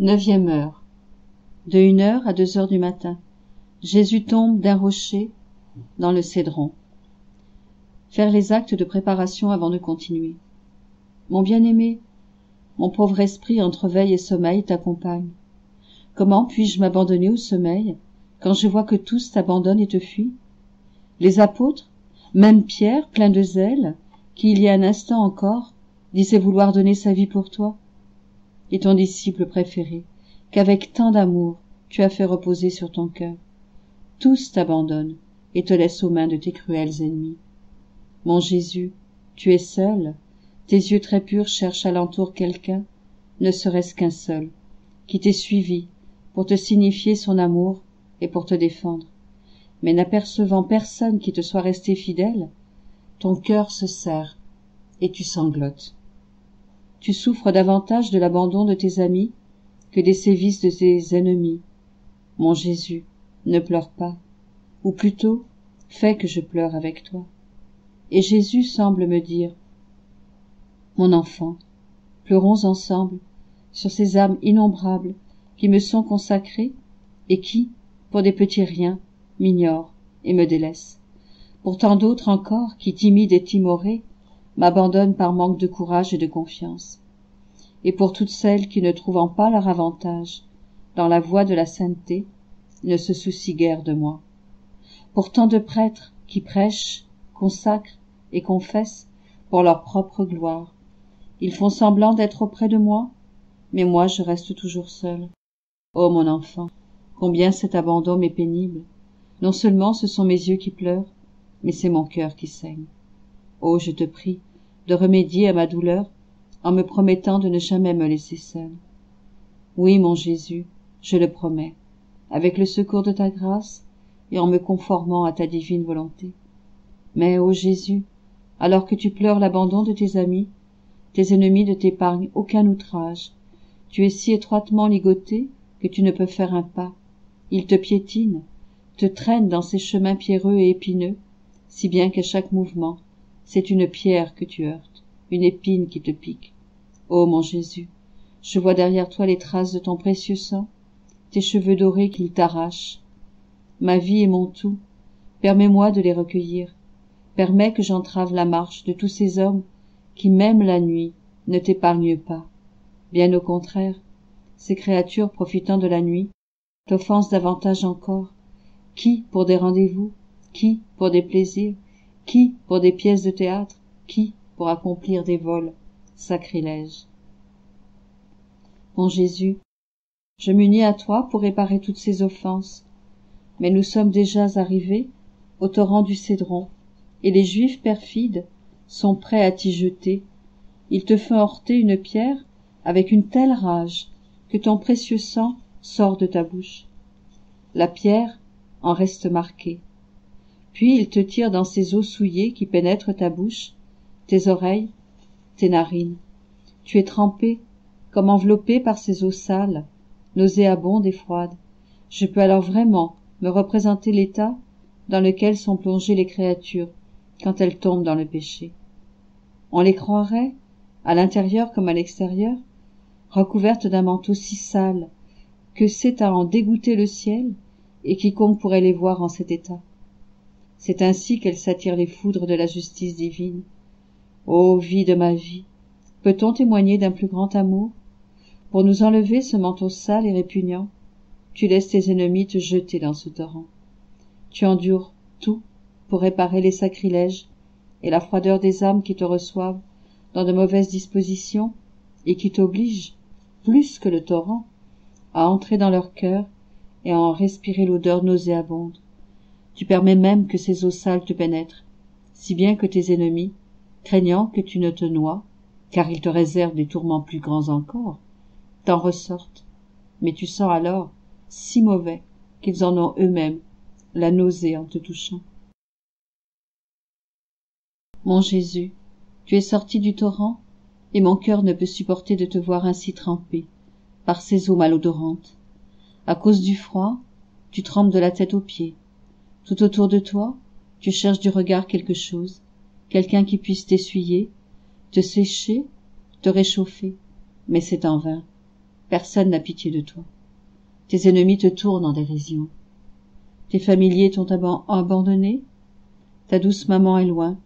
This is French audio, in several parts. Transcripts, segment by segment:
Neuvième heure. De 1 heure à 2 heures du matin. Jésus tombe d'un rocher dans le Cédron. Faire les actes de préparation avant de continuer. Mon bien-aimé, mon pauvre esprit entre veille et sommeil t'accompagne. Comment puis-je m'abandonner au sommeil quand je vois que tous t'abandonnent et te fuient? Les apôtres, même Pierre, plein de zèle, qui il y a un instant encore disait vouloir donner sa vie pour toi, et ton disciple préféré, qu'avec tant d'amour tu as fait reposer sur ton cœur. Tous t'abandonnent et te laissent aux mains de tes cruels ennemis. Mon Jésus, tu es seul, tes yeux très purs cherchent alentour quelqu'un, ne serait-ce qu'un seul, qui t'ait suivi pour te signifier son amour et pour te défendre. Mais n'apercevant personne qui te soit resté fidèle, ton cœur se serre et tu sanglotes. Tu souffres davantage de l'abandon de tes amis que des sévices de tes ennemis. Mon Jésus, ne pleure pas, ou plutôt, fais que je pleure avec toi. Et Jésus semble me dire, mon enfant, pleurons ensemble sur ces âmes innombrables qui me sont consacrées et qui, pour des petits riens, m'ignorent et me délaissent. Pour tant d'autres encore qui, timides et timorées, m'abandonnent par manque de courage et de confiance. Et pour toutes celles qui, ne trouvant pas leur avantage dans la voie de la sainteté, ne se soucient guère de moi. Pour tant de prêtres qui prêchent, consacrent et confessent pour leur propre gloire. Ils font semblant d'être auprès de moi, mais moi je reste toujours seul. Ô mon enfant, combien cet abandon m'est pénible. Non seulement ce sont mes yeux qui pleurent, mais c'est mon cœur qui saigne. Ô, je te prie de remédier à ma douleur en me promettant de ne jamais me laisser seul. Oui, mon Jésus, je le promets, avec le secours de ta grâce et en me conformant à ta divine volonté. Mais, ô Jésus, alors que tu pleures l'abandon de tes amis, tes ennemis ne t'épargnent aucun outrage. Tu es si étroitement ligoté que tu ne peux faire un pas. Ils te piétinent, te traînent dans ces chemins pierreux et épineux, si bien qu'à chaque mouvement, c'est une pierre que tu heurtes, une épine qui te pique. Ô mon Jésus, je vois derrière toi les traces de ton précieux sang, tes cheveux dorés qu'ils t'arrachent. Ma vie et mon tout, permets-moi de les recueillir. Permets que j'entrave la marche de tous ces hommes qui, même la nuit, ne t'épargnent pas. Bien au contraire, ces créatures profitant de la nuit t'offensent davantage encore. Qui pour des rendez-vous, qui pour des plaisirs, qui pour des pièces de théâtre, qui pour accomplir des vols, sacrilèges. Mon Jésus, je m'unis à toi pour réparer toutes ces offenses, mais nous sommes déjà arrivés au torrent du Cédron, et les Juifs perfides sont prêts à t'y jeter. Ils te font heurter une pierre avec une telle rage que ton précieux sang sort de ta bouche. La pierre en reste marquée. Puis ils te tirent dans ces eaux souillées qui pénètrent ta bouche, tes oreilles, tes narines. Tu es trempé, comme enveloppé par ces eaux sales, nauséabondes et froides. Je peux alors vraiment me représenter l'état dans lequel sont plongées les créatures quand elles tombent dans le péché. On les croirait, à l'intérieur comme à l'extérieur, recouvertes d'un manteau si sale que c'est à en dégoûter le ciel et quiconque pourrait les voir en cet état. C'est ainsi qu'elles s'attirent les foudres de la justice divine. Ô vie de ma vie, peut-on témoigner d'un plus grand amour? Pour nous enlever ce manteau sale et répugnant, tu laisses tes ennemis te jeter dans ce torrent. Tu endures tout pour réparer les sacrilèges et la froideur des âmes qui te reçoivent dans de mauvaises dispositions et qui t'obligent, plus que le torrent, à entrer dans leur cœur et à en respirer l'odeur nauséabonde. Tu permets même que ces eaux sales te pénètrent, si bien que tes ennemis, craignant que tu ne te noies, car ils te réservent des tourments plus grands encore, t'en ressortent, mais tu sens alors si mauvais qu'ils en ont eux-mêmes la nausée en te touchant. Mon Jésus, tu es sorti du torrent, et mon cœur ne peut supporter de te voir ainsi trempé par ces eaux malodorantes. À cause du froid, tu trembles de la tête aux pieds. Tout autour de toi, tu cherches du regard quelque chose, quelqu'un qui puisse t'essuyer, te sécher, te réchauffer, mais c'est en vain. Personne n'a pitié de toi. Tes ennemis te tournent en dérision. Tes familiers t'ont abandonné. Ta douce maman est loin,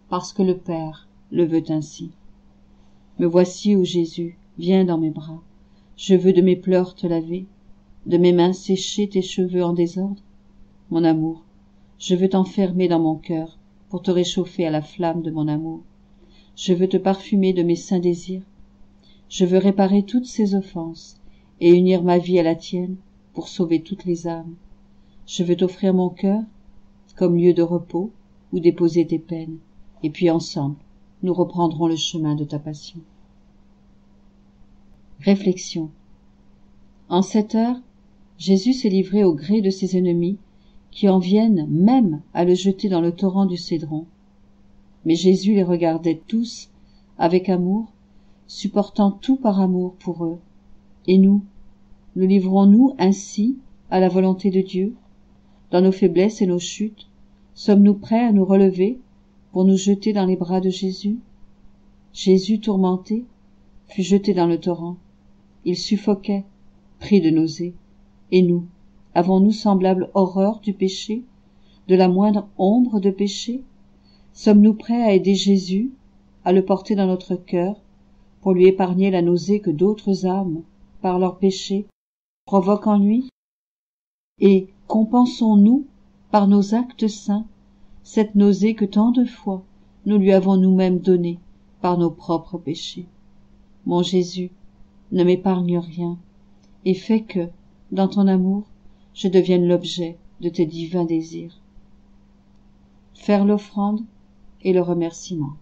parce que le Père le veut ainsi. Me voici, ô Jésus, viens dans mes bras. Je veux de mes pleurs te laver, de mes mains sécher tes cheveux en désordre. Mon amour, je veux t'enfermer dans mon cœur pour te réchauffer à la flamme de mon amour. Je veux te parfumer de mes saints désirs. Je veux réparer toutes ces offenses et unir ma vie à la tienne pour sauver toutes les âmes. Je veux t'offrir mon cœur comme lieu de repos où déposer tes peines, et puis ensemble, nous reprendrons le chemin de ta passion. Réflexion. En cette heure, Jésus s'est livré au gré de ses ennemis qui en viennent même à le jeter dans le torrent du Cédron. Mais Jésus les regardait tous avec amour, supportant tout par amour pour eux. Et nous livrons-nous ainsi à la volonté de Dieu? Dans nos faiblesses et nos chutes, sommes-nous prêts à nous relever pour nous jeter dans les bras de Jésus? Jésus, tourmenté, fut jeté dans le torrent. Il suffoquait, pris de nausées. Et nous, avons-nous semblable horreur du péché, de la moindre ombre de péché? Sommes-nous prêts à aider Jésus, à le porter dans notre cœur, pour lui épargner la nausée que d'autres âmes, par leur péché, provoquent en lui? Et compensons-nous, par nos actes saints, cette nausée que tant de fois nous lui avons nous-mêmes donnée par nos propres péchés? Mon Jésus, ne m'épargne rien, et fais que, dans ton amour, je devienne l'objet de tes divins désirs. Faire l'offrande et le remerciement.